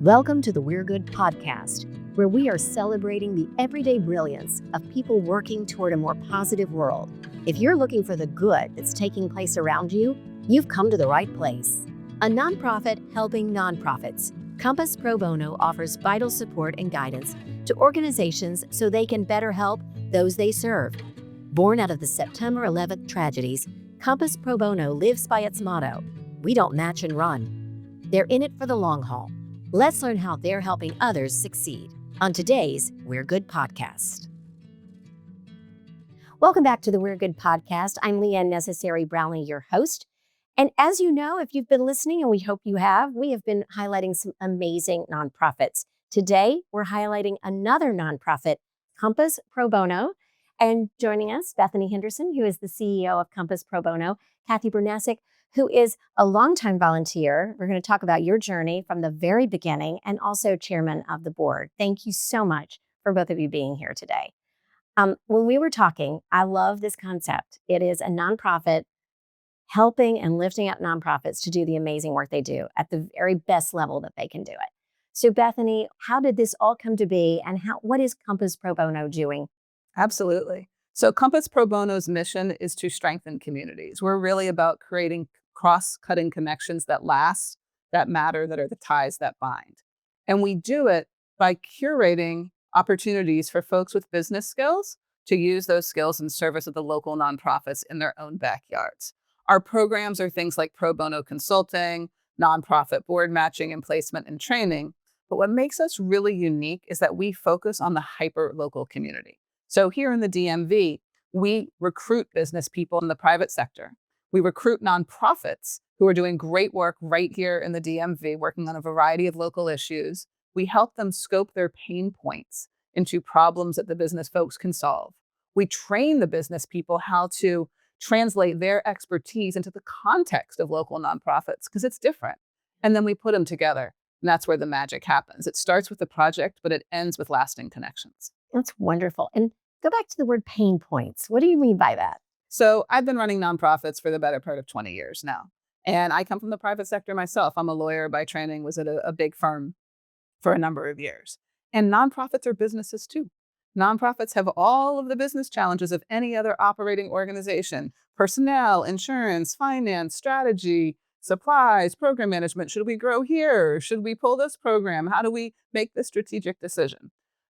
Welcome to the We're Good podcast, where we are celebrating the everyday brilliance of people working toward a more positive world. If you're looking for the good that's taking place around you, you've come to the right place. A nonprofit helping nonprofits, Compass Pro Bono offers vital support and guidance to organizations so they can better help those they serve. Born out of the September 11th tragedies, Compass Pro Bono lives by its motto, "We don't match and run." They're in it for the long haul. Let's learn how they're helping others succeed on today's We're Good podcast. Welcome back to the We're Good podcast. I'm Lee Ann Necessary Brownlee, your host. And as you know, if you've been listening, and we hope you have, we have been highlighting some amazing nonprofits. Today, we're highlighting another nonprofit, Compass Pro Bono. And joining us, Bethany Henderson, who is the CEO of Compass Pro Bono, Cathy Bernasek, who is a longtime volunteer. We're going to talk about your journey from the very beginning and also chairman of the board. Thank you so much for both of you being here today. When we were talking, I love this concept. It is a nonprofit helping and lifting up nonprofits to do the amazing work they do at the very best level that they can do it. So Bethany, how did this all come to be and what is Compass Pro Bono doing? Absolutely. So Compass Pro Bono's mission is to strengthen communities. We're really about creating cross-cutting connections that last, that matter, that are the ties that bind. And we do it by curating opportunities for folks with business skills to use those skills in service of the local nonprofits in their own backyards. Our programs are things like pro bono consulting, nonprofit board matching and placement and training. But what makes us really unique is that we focus on the hyper-local community. So here in the DMV, we recruit business people in the private sector. We recruit nonprofits who are doing great work right here in the DMV, working on a variety of local issues. We help them scope their pain points into problems that the business folks can solve. We train the business people how to translate their expertise into the context of local nonprofits because it's different. And then we put them together. And that's where the magic happens. It starts with the project, but it ends with lasting connections. That's wonderful. And go back to the word pain points. What do you mean by that? So I've been running nonprofits for the better part of 20 years now. And I come from the private sector myself. I'm a lawyer by training, was at a big firm for a number of years. And nonprofits are businesses too. Nonprofits have all of the business challenges of any other operating organization: personnel, insurance, finance, strategy, supplies, program management. Should we grow here? Should we pull this program? How do we make this strategic decision?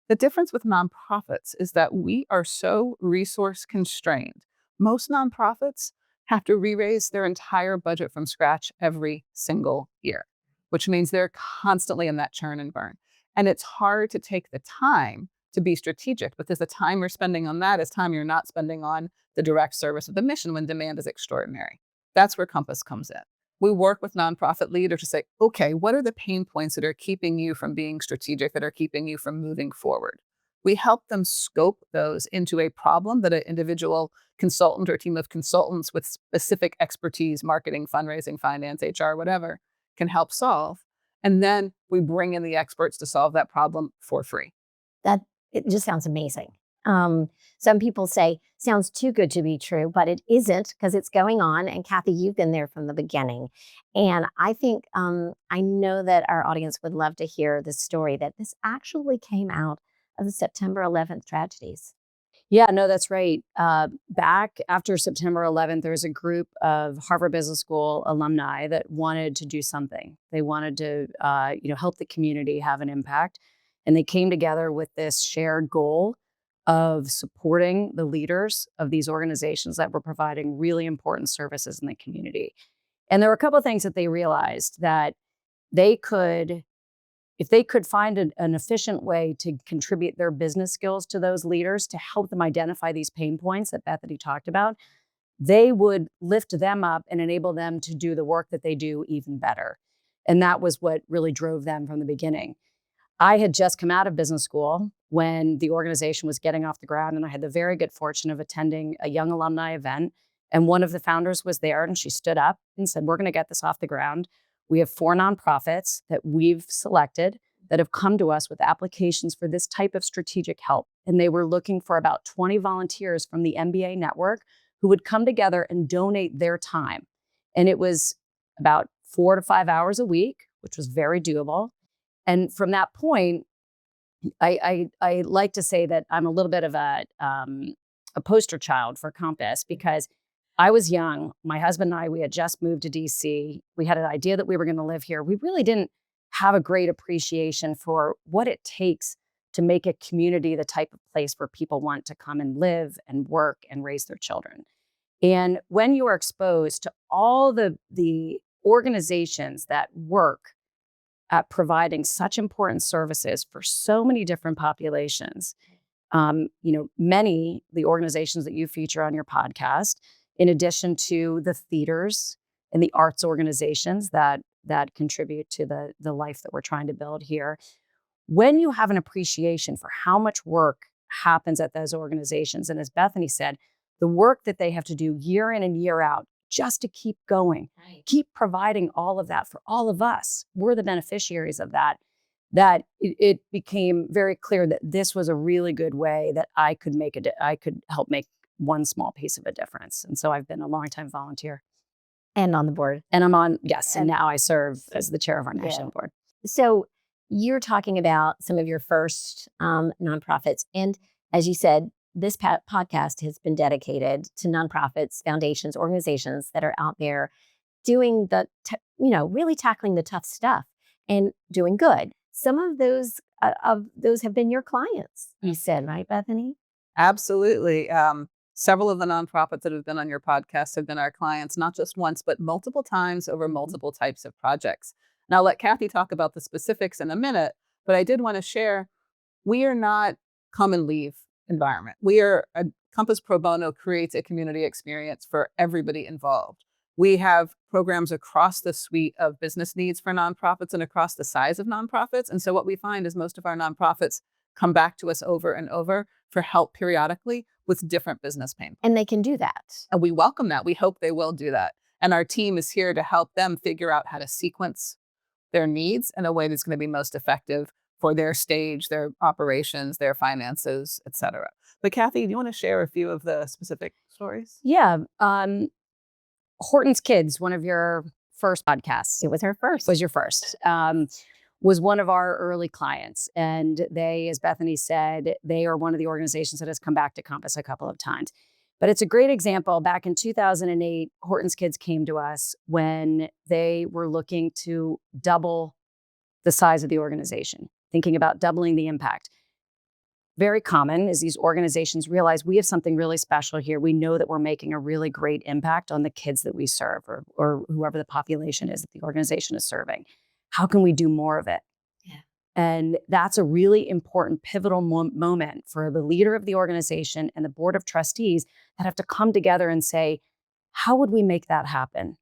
The difference with nonprofits is that we are so resource constrained. Most nonprofits have to re-raise their entire budget from scratch every single year, which means they're constantly in that churn and burn. And it's hard to take the time to be strategic because the time you're spending on that is time you're not spending on the direct service of the mission when demand is extraordinary. That's where Compass comes in. We work with nonprofit leaders to say, okay, what are the pain points that are keeping you from being strategic, that are keeping you from moving forward? We help them scope those into a problem that an individual consultant or team of consultants with specific expertise, marketing, fundraising, finance, HR, whatever, can help solve. And then we bring in the experts to solve that problem for free. It just sounds amazing. Some people say, sounds too good to be true, but it isn't because it's going on. And Cathy, you've been there from the beginning. And I think, I know that our audience would love to hear the story that this actually came out of the September 11th tragedies. Yeah, no, that's right. Back after September 11th, there was a group of Harvard Business School alumni that wanted to do something. They wanted to, help the community have an impact. And they came together with this shared goal of supporting the leaders of these organizations that were providing really important services in the community. And there were a couple of things that they realized that they could, if they could find an efficient way to contribute their business skills to those leaders to help them identify these pain points that Bethany talked about, they would lift them up and enable them to do the work that they do even better. And that was what really drove them from the beginning. I had just come out of business school when the organization was getting off the ground, and I had the very good fortune of attending a young alumni event. And one of the founders was there, and she stood up and said, "We're going to get this off the ground. We have 4 nonprofits that we've selected that have come to us with applications for this type of strategic help." And they were looking for about 20 volunteers from the MBA network who would come together and donate their time. And it was about 4 to 5 hours a week, which was very doable. And from that point, I like to say that I'm a little bit of a poster child for Compass, because I was young. My husband and I, we had just moved to DC. We had an idea that we were going to live here. We really didn't have a great appreciation for what it takes to make a community the type of place where people want to come and live and work and raise their children. And when you are exposed to all the organizations that work at providing such important services for so many different populations, many the organizations that you feature on your podcast, in addition to the theaters and the arts organizations that contribute to the life that we're trying to build here. When you have an appreciation for how much work happens at those organizations, and as Bethany said, the work that they have to do year in and year out just to keep going, keep providing all of that for all of us, we're the beneficiaries of that, it became very clear that this was a really good way that I could I could help make one small piece of a difference. And so I've been a longtime volunteer. And on the board. And I'm on, yes, and now I serve as the chair of our national board. So you're talking about some of your first nonprofits. And as you said, this podcast has been dedicated to nonprofits, foundations, organizations that are out there doing really tackling the tough stuff and doing good. Some of those have been your clients, you said, right, Bethany? Absolutely. Several of the nonprofits that have been on your podcast have been our clients, not just once, but multiple times over multiple types of projects. And I'll let Cathy talk about the specifics in a minute, but I did want to share, we are not come and leave environment. Compass Pro Bono creates a community experience for everybody involved. We have programs across the suite of business needs for nonprofits and across the size of nonprofits. And so what we find is most of our nonprofits come back to us over and over for help periodically with different business pain points. And they can do that. And we welcome that. We hope they will do that. And our team is here to help them figure out how to sequence their needs in a way that's going to be most effective for their stage, their operations, their finances, et cetera. But Cathy, do you want to share a few of the specific stories? Yeah. Horton's Kids, one of your first podcasts. It was her first. Was your first. Was one of our early clients. And they, as Bethany said, they are one of the organizations that has come back to Compass a couple of times. But it's a great example. Back in 2008, Horton's Kids came to us when they were looking to double the size of the organization, thinking about doubling the impact. Very common is these organizations realize we have something really special here. We know that we're making a really great impact on the kids that we serve or whoever the population is that the organization is serving. How can we do more of it? Yeah. And that's a really important pivotal moment for the leader of the organization and the board of trustees that have to come together and say, how would we make that happen?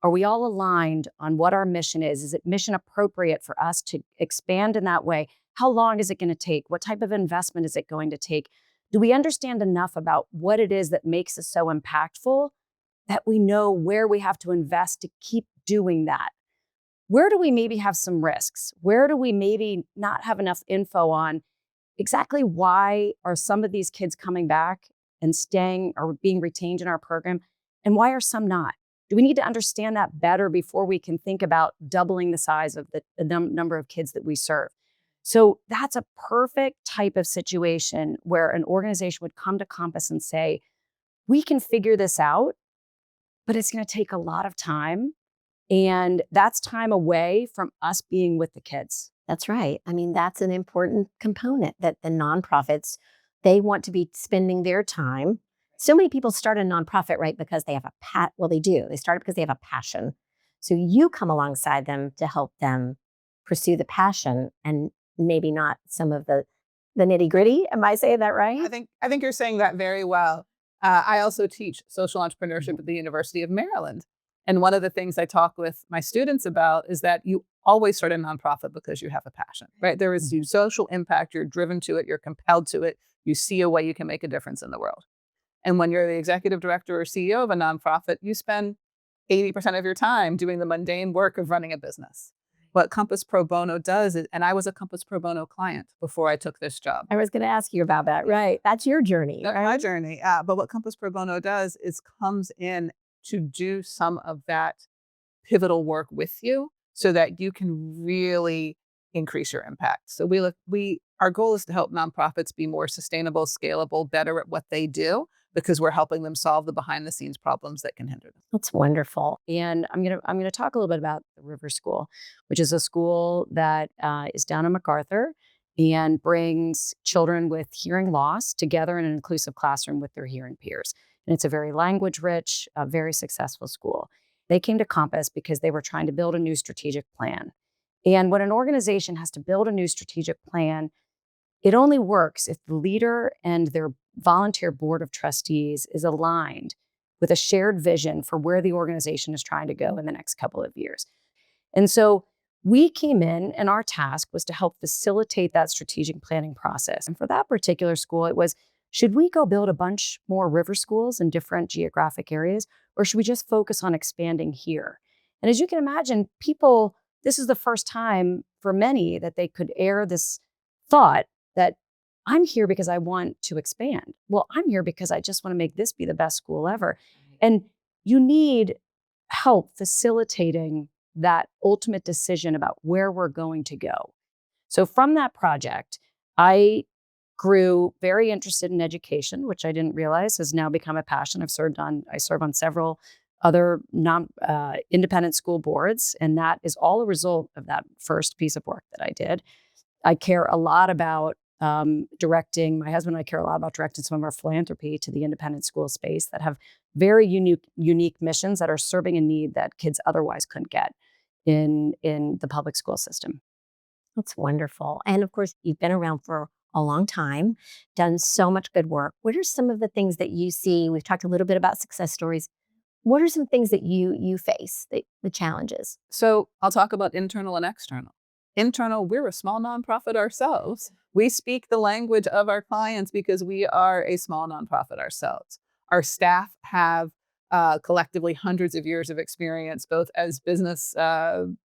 Are we all aligned on what our mission is? Is it mission appropriate for us to expand in that way? How long is it going to take? What type of investment is it going to take? Do we understand enough about what it is that makes us so impactful that we know where we have to invest to keep doing that? Where do we maybe have some risks? Where do we maybe not have enough info on exactly why are some of these kids coming back and staying or being retained in our program? And why are some not? Do we need to understand that better before we can think about doubling the size of the number of kids that we serve? So that's a perfect type of situation where an organization would come to Compass and say, we can figure this out, but it's going to take a lot of time. And that's time away from us being with the kids. That's right. I mean, that's an important component that the nonprofits, they want to be spending their time. So many people start a nonprofit, right, because they have well, they do. They start it because they have a passion. So you come alongside them to help them pursue the passion and maybe not some of the nitty gritty. Am I saying that right? I think you're saying that very well. I also teach social entrepreneurship at the University of Maryland. And one of the things I talk with my students about is that you always start a nonprofit because you have a passion, right? There is social impact. You're driven to it. You're compelled to it. You see a way you can make a difference in the world. And when you're the executive director or CEO of a nonprofit, you spend 80% of your time doing the mundane work of running a business. What Compass Pro Bono does is, and I was a Compass Pro Bono client before I took this job. I was going to ask you about that. Right. That's your journey. That's right? my journey. But what Compass Pro Bono does is comes in to do some of that pivotal work with you so that you can really increase your impact. So our goal is to help nonprofits be more sustainable, scalable, better at what they do, because we're helping them solve the behind the scenes problems that can hinder them. That's wonderful. And I'm gonna talk a little bit about the River School, which is a school that is down in MacArthur and brings children with hearing loss together in an inclusive classroom with their hearing peers. And it's a very language rich, very successful school. They came to Compass because they were trying to build a new strategic plan. And when an organization has to build a new strategic plan, it only works if the leader and their volunteer board of trustees is aligned with a shared vision for where the organization is trying to go in the next couple of years. And so we came in, and our task was to help facilitate that strategic planning process. And for that particular school, it was, should we go build a bunch more river schools in different geographic areas, or should we just focus on expanding here? And as you can imagine, this is the first time for many that they could air this thought that I'm here because I want to expand. Well, I'm here because I just want to make this be the best school ever. And you need help facilitating that ultimate decision about where we're going to go. So from that project, I grew very interested in education, which I didn't realize has now become a passion. I serve on several other independent school boards, and that is all a result of that first piece of work that I did. I care a lot about directing. My husband and I care a lot about directing some of our philanthropy to the independent school space that have very unique missions that are serving a need that kids otherwise couldn't get in the public school system. That's wonderful. And of course, you've been around for a long time, done so much good work. What are some of the things that you see? We've talked a little bit about success stories. What are some things that you face, the challenges? So I'll talk about internal and external. Internal, we're a small nonprofit ourselves. We speak the language of our clients because we are a small nonprofit ourselves. Our staff have collectively hundreds of years of experience, both as business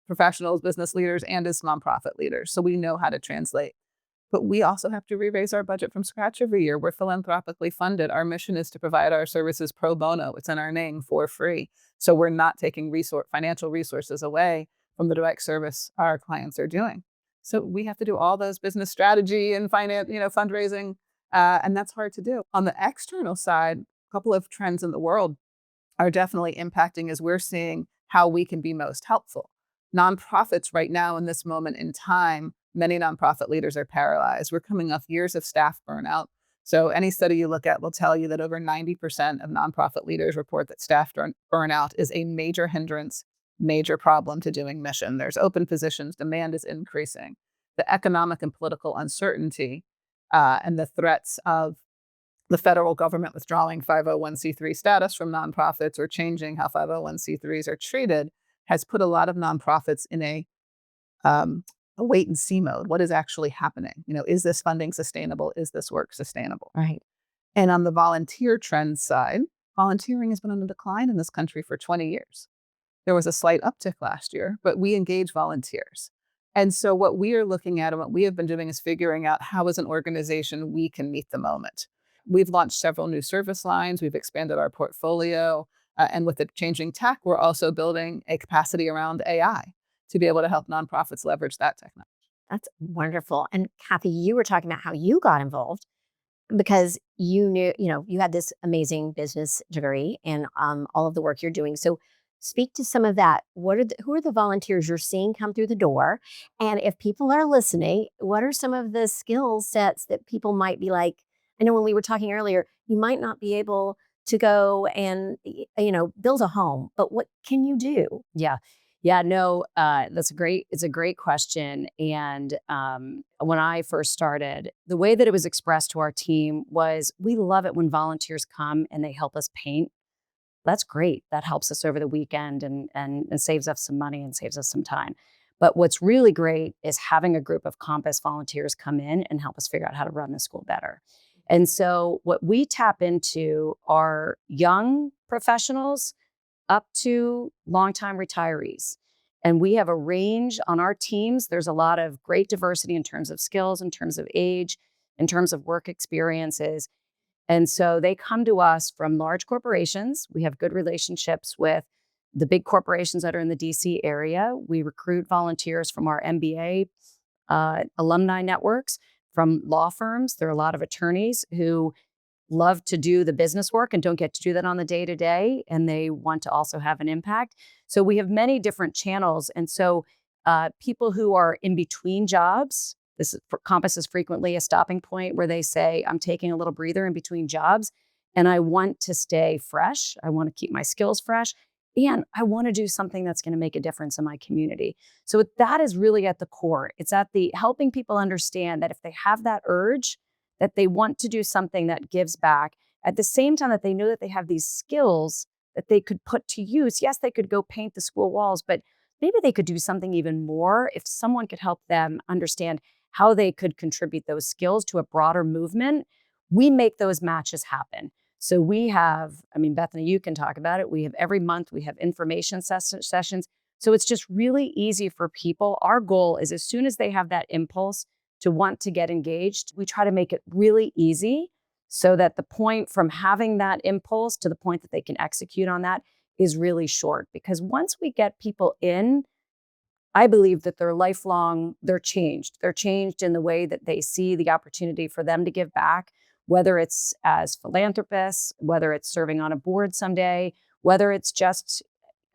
professionals, business leaders, and as nonprofit leaders. So we know how to translate. But we also have to re-raise our budget from scratch every year. We're philanthropically funded. Our mission is to provide our services pro bono. It's in our name, for free. So we're not taking financial resources away from the direct service our clients are doing. So we have to do all those business strategy and finance, fundraising, and that's hard to do. On the external side, a couple of trends in the world are definitely impacting as we're seeing how we can be most helpful. Nonprofits right now in this moment in time, many nonprofit leaders are paralyzed. We're coming off years of staff burnout. So any study you look at will tell you that over 90% of nonprofit leaders report that staff burnout is a major hindrance, major problem to doing mission. There's open positions, demand is increasing. The economic and political uncertainty and the threats of the federal government withdrawing 501c3 status from nonprofits or changing how 501c3s are treated has put a lot of nonprofits in a wait and see mode. What is actually happening? Is this funding sustainable? Is this work sustainable? Right. And on the volunteer trend side, volunteering has been on a decline in this country for 20 years. There was a slight uptick last year, but we engage volunteers. And so what we are looking at and what we have been doing is figuring out how as an organization we can meet the moment. We've launched several new service lines. We've expanded our portfolio. And with the changing tech, we're also building a capacity around AI to be able to help nonprofits leverage that technology. That's wonderful. And Cathy, you were talking about how you got involved because you knew, you had this amazing business degree and all of the work you're doing. So speak to some of that. Who are the volunteers you're seeing come through the door? And if people are listening, what are some of the skill sets that people might be like? I know when we were talking earlier, you might not be able to go and, build a home, but what can you do? Yeah, no, it's a great question. And when I first started, the way that it was expressed to our team was, we love it when volunteers come and they help us paint. That's great. That helps us over the weekend and saves us some money and saves us some time. But what's really great is having a group of Compass volunteers come in and help us figure out how to run the school better. And so what we tap into are young professionals up to longtime retirees. And we have a range on our teams. There's a lot of great diversity in terms of skills, in terms of age, in terms of work experiences. And so they come to us from large corporations. We have good relationships with the big corporations that are in the DC area. We recruit volunteers from our MBA alumni networks from law firms. There are a lot of attorneys who love to do the business work and don't get to do that on the day to day, and they want to also have an impact. So we have many different channels. And so people who are in between jobs, Compass is frequently a stopping point where they say, I'm taking a little breather in between jobs and I want to stay fresh. I want to keep my skills fresh. And I want to do something that's going to make a difference in my community. So that is really at the core. It's at the helping people understand that if they have that urge, that they want to do something that gives back, at the same time that they know that they have these skills that they could put to use. Yes, they could go paint the school walls, but maybe they could do something even more if someone could help them understand how they could contribute those skills to a broader movement. We make those matches happen. So we have, Bethany, you can talk about it. We have every month, we have information sessions. So it's just really easy for people. Our goal is as soon as they have that impulse to want to get engaged, we try to make it really easy so that the point from having that impulse to the point that they can execute on that is really short. Because once we get people in, I believe that they're changed. They're changed in the way that they see the opportunity for them to give back, whether it's as philanthropists, whether it's serving on a board someday, whether it's just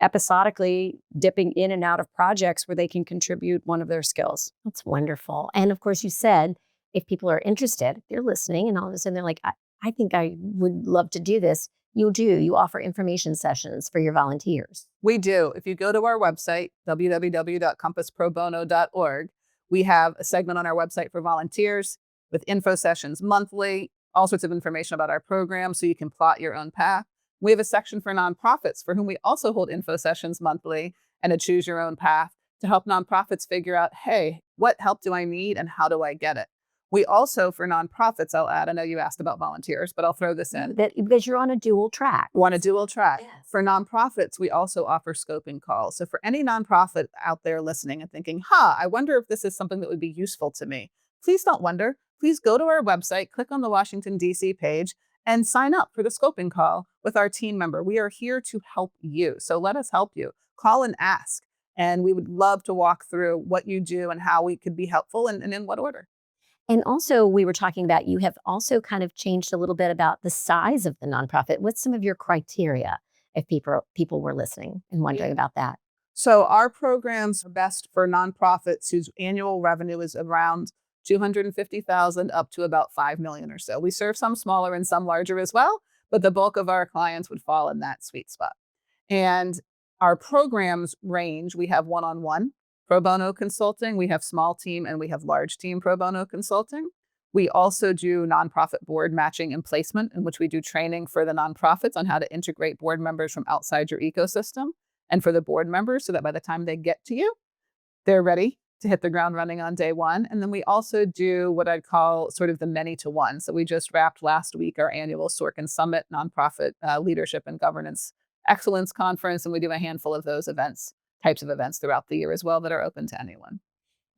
episodically dipping in and out of projects where they can contribute one of their skills. That's wonderful. And of course, you said if people are interested, they're listening, and all of a sudden they're like, I think I would love to do this. You offer information sessions for your volunteers. We do. If you go to our website, www.compassprobono.org, we have a segment on our website for volunteers with info sessions monthly, all sorts of information about our program so you can plot your own path. We have a section for nonprofits for whom we also hold info sessions monthly and a choose your own path to help nonprofits figure out, hey, what help do I need and how do I get it? We also, for nonprofits, I'll add, I know you asked about volunteers, but I'll throw this in. Because you're on a dual track. On a dual track. Yes. For nonprofits, we also offer scoping calls. So for any nonprofit out there listening and thinking, I wonder if this is something that would be useful to me, please don't wonder. Please go to our website, click on the Washington, D.C. page, and sign up for the scoping call with our team member. We are here to help you. So let us help you. Call and ask. And we would love to walk through what you do and how we could be helpful and in what order. And also, we were talking about, you have also kind of changed a little bit about the size of the nonprofit. What's some of your criteria if people were listening and wondering about that? So our programs are best for nonprofits whose annual revenue is around $250,000 up to about $5 million or so. We serve some smaller and some larger as well, but the bulk of our clients would fall in that sweet spot. And our programs range. We have one-on-one pro bono consulting, we have small team, and we have large team pro bono consulting. We also do nonprofit board matching and placement, in which we do training for the nonprofits on how to integrate board members from outside your ecosystem, and for the board members so that by the time they get to you, they're ready to hit the ground running on day one. And then we also do what I'd call sort of the many to one. So we just wrapped last week our annual Sorkin Summit Nonprofit Leadership and Governance Excellence Conference, and we do a handful of those types of events throughout the year as well that are open to anyone.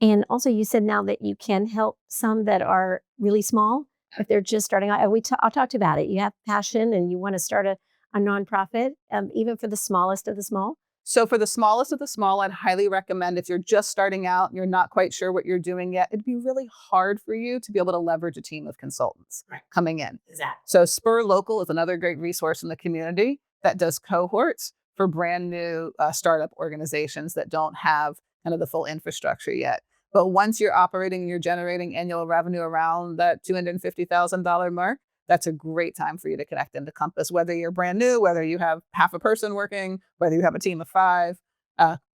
And also, you said now that you can help some that are really small if they're just starting out. I talked about it. You have passion and you want to start a nonprofit, even for the smallest of the small. So for the smallest of the small, I'd highly recommend, if you're just starting out and you're not quite sure what you're doing yet, it'd be really hard for you to be able to leverage a team of consultants coming in. Exactly. So Spur Local is another great resource in the community that does cohorts for brand new startup organizations that don't have kind of the full infrastructure yet. But once you're operating and you're generating annual revenue around that $250,000 mark, that's a great time for you to connect into Compass, whether you're brand new, whether you have half a person working, whether you have a team of 5,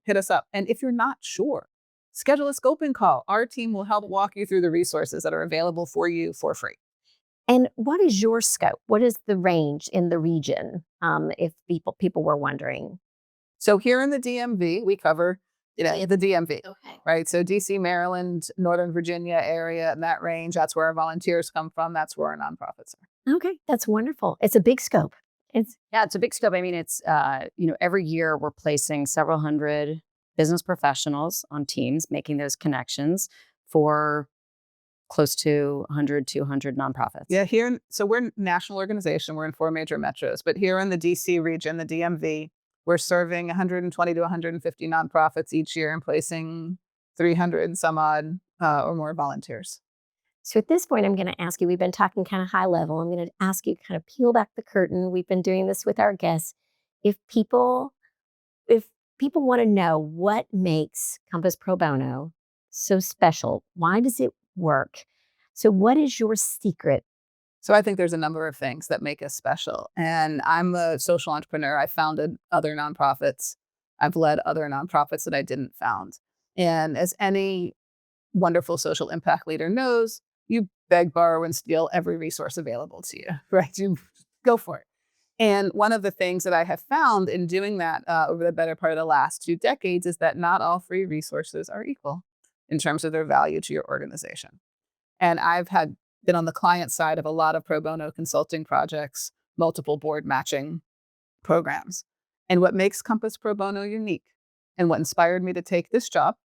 hit us up. And if you're not sure, schedule a scoping call. Our team will help walk you through the resources that are available for you for free. And what is your scope? What is the range in the region? If people were wondering. So here in the DMV, we cover the DMV, Okay. right? So DC, Maryland, Northern Virginia area, and that range, that's where our volunteers come from. That's where our nonprofits are. Okay, that's wonderful. It's a big scope. It's a big scope. I mean, it's, every year we're placing several hundred business professionals on teams, making those connections for close to 100, 200 nonprofits. Yeah, so we're a national organization. We're in 4 major metros, but here in the DC region, the DMV, we're serving 120 to 150 nonprofits each year and placing 300 and some odd or more volunteers. So at this point, I'm going to ask you, we've been talking kind of high level. I'm going to ask you to kind of peel back the curtain. We've been doing this with our guests. If people, if people want to know what makes Compass Pro Bono so special, why does it work? So what is your secret? So I think there's a number of things that make us special. And I'm a social entrepreneur. I founded other nonprofits. I've led other nonprofits that I didn't found. And as any wonderful social impact leader knows, you beg, borrow, and steal every resource available to you, right? You go for it. And one of the things that I have found in doing that over the better part of the last 2 decades is that not all free resources are equal in terms of their value to your organization. And I've been on the client side of a lot of pro bono consulting projects, multiple board matching programs. And what makes Compass Pro Bono unique and what inspired me to take this job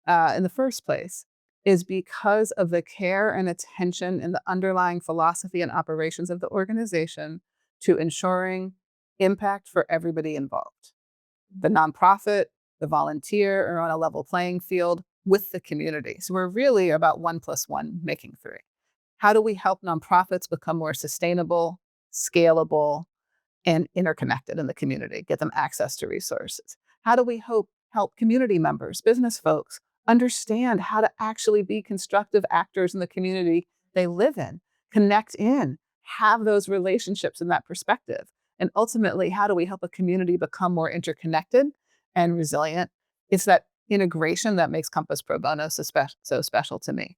in the first place is because of the care and attention and the underlying philosophy and operations of the organization to ensuring impact for everybody involved. The nonprofit, the volunteer are on a level playing field with the community. So we're really about 1 + 1 making 3. How do we help nonprofits become more sustainable, scalable, and interconnected in the community, get them access to resources? How do we help community members, business folks, understand how to actually be constructive actors in the community they live in, connect in, have those relationships and that perspective? And ultimately, how do we help a community become more interconnected and resilient? It's that integration that makes Compass Pro Bono so special to me.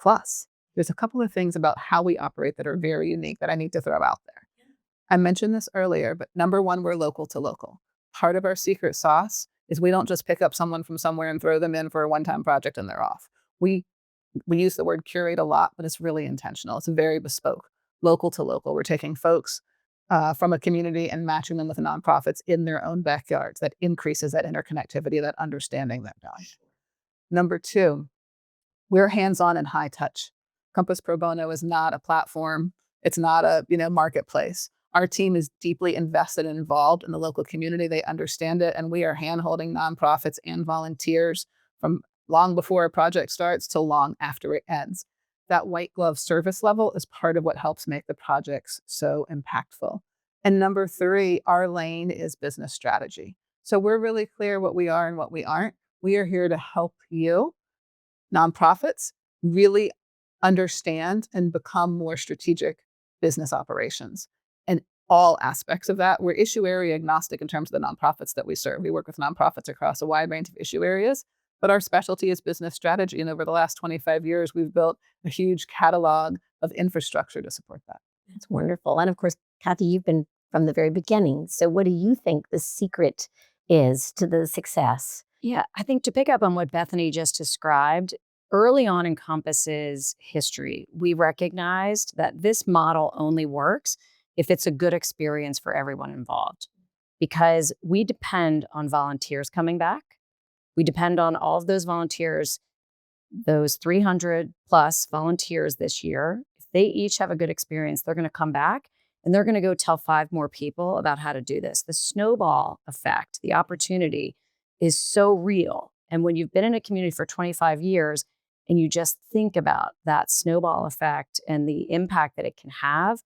Plus, there's a couple of things about how we operate that are very unique that I need to throw out there. I mentioned this earlier, but number one, we're local to local. Part of our secret sauce is we don't just pick up someone from somewhere and throw them in for a one-time project and they're off. We use the word curate a lot, but it's really intentional. It's very bespoke, local to local. We're taking folks from a community and matching them with nonprofits in their own backyards. That increases that interconnectivity, that understanding, that value. Number two, we're hands-on and high touch. Compass Pro Bono is not a platform. It's not a marketplace. Our team is deeply invested and involved in the local community. They understand it, and we are hand-holding nonprofits and volunteers from long before a project starts to long after it ends. That white glove service level is part of what helps make the projects so impactful. And number three, our lane is business strategy. So we're really clear what we are and what we aren't. We are here to help you, nonprofits, really understand and become more strategic business operations. And all aspects of that, we're issue area agnostic in terms of the nonprofits that we serve. We work with nonprofits across a wide range of issue areas, but our specialty is business strategy. And over the last 25 years, we've built a huge catalog of infrastructure to support that. That's wonderful. And of course, Cathy, you've been from the very beginning. So what do you think the secret is to the success? Yeah, I think to pick up on what Bethany just described, early on in Compass's history, we recognized that this model only works if it's a good experience for everyone involved, because we depend on volunteers coming back. We depend on all of those volunteers, those 300 plus volunteers this year. If they each have a good experience, they're going to come back and they're going to go tell 5 more people about how to do this. The snowball effect, the opportunity is so real. And when you've been in a community for 25 years and you just think about that snowball effect and the impact that it can have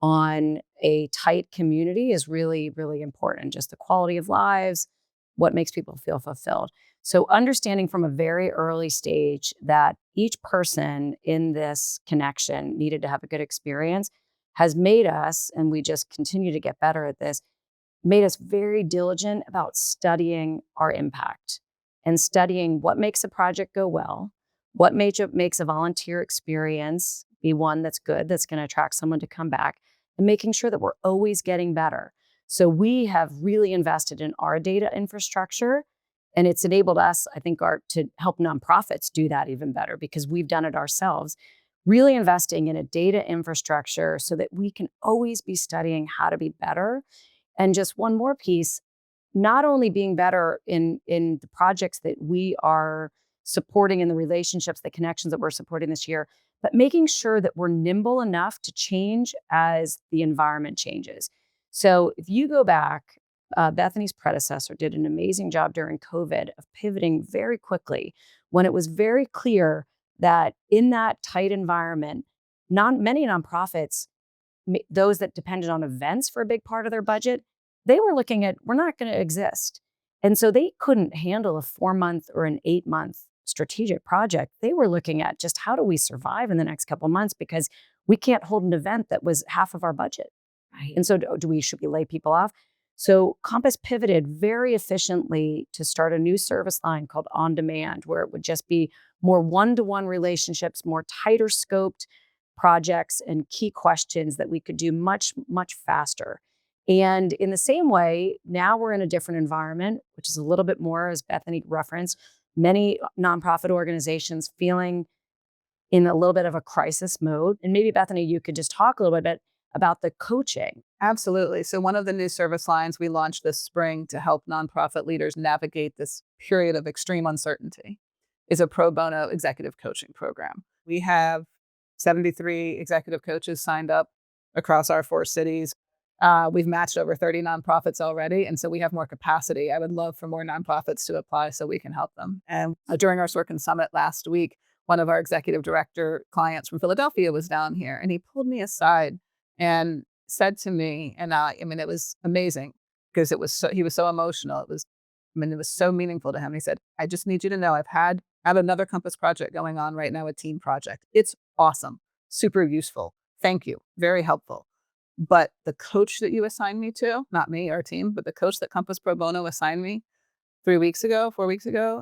on a tight community is really, really important. Just the quality of lives, what makes people feel fulfilled. So understanding from a very early stage that each person in this connection needed to have a good experience has made us, and we just continue to get better at this, made us very diligent about studying our impact and studying what makes a project go well, what makes a volunteer experience be one that's good, that's going to attract someone to come back, and making sure that we're always getting better. So we have really invested in our data infrastructure, and it's enabled us, I think, to help nonprofits do that even better because we've done it ourselves, really investing in a data infrastructure so that we can always be studying how to be better. And just one more piece, not only being better in the projects that we are supporting in the relationships, the connections that we're supporting this year, but making sure that we're nimble enough to change as the environment changes. So if you go back, Bethany's predecessor did an amazing job during COVID of pivoting very quickly when it was very clear that in that tight environment, many nonprofits, those that depended on events for a big part of their budget, they were looking at, we're not going to exist. And so they couldn't handle a 4-month or an 8-month strategic project. They were looking at just how do we survive in the next couple of months because we can't hold an event that was half of our budget. Right. And so should we lay people off? So Compass pivoted very efficiently to start a new service line called On Demand, where it would just be more one-to-one relationships, more tighter scoped projects and key questions that we could do much, much faster. And in the same way, now we're in a different environment, which is a little bit more, as Bethany referenced, many nonprofit organizations feeling in a little bit of a crisis mode. And maybe, Bethany, you could just talk a little bit about the coaching. Absolutely. So one of the new service lines we launched this spring to help nonprofit leaders navigate this period of extreme uncertainty is a pro bono executive coaching program. We have 73 executive coaches signed up across our 4 cities. We've matched over 30 nonprofits already, and so we have more capacity. I would love for more nonprofits to apply so we can help them. And during our Sorkin Summit last week, one of our executive director clients from Philadelphia was down here, and he pulled me aside and said to me, and it was amazing because he was so emotional. It was so meaningful to him. He said, I just need you to know I have another Compass project going on right now, a team project. It's awesome, super useful. Thank you, very helpful. But the coach that you assigned me to, not me, our team, but the coach that Compass Pro Bono assigned me 4 weeks ago,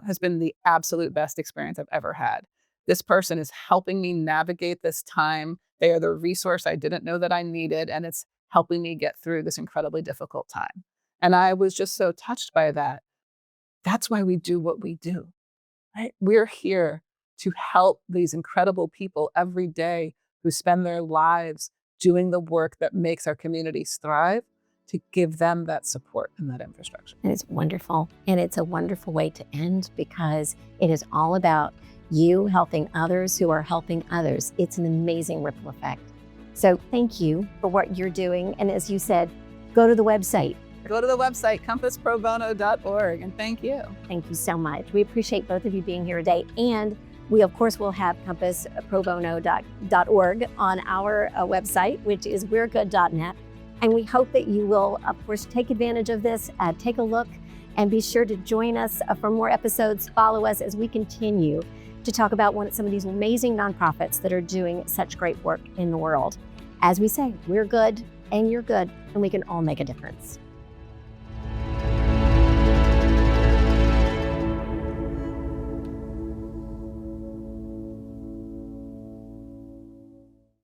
has been the absolute best experience I've ever had. This person is helping me navigate this time. They are the resource I didn't know that I needed, and it's helping me get through this incredibly difficult time. And I was just so touched by that. That's why we do what we do, right? We're here to help these incredible people every day who spend their lives doing the work that makes our communities thrive, to give them that support and that infrastructure. And it's wonderful. And it's a wonderful way to end because it is all about you helping others who are helping others. It's an amazing ripple effect. So thank you for what you're doing. And as you said, go to the website. Go to the website, compassprobono.org, and thank you. Thank you so much. We appreciate both of you being here today. And we, of course, will have compassprobono.org on our website, which is we'regood.net. And we hope that you will, of course, take advantage of this, take a look, and be sure to join us for more episodes. Follow us as we continue to talk about some of these amazing nonprofits that are doing such great work in the world. As we say, we're good and you're good, and we can all make a difference.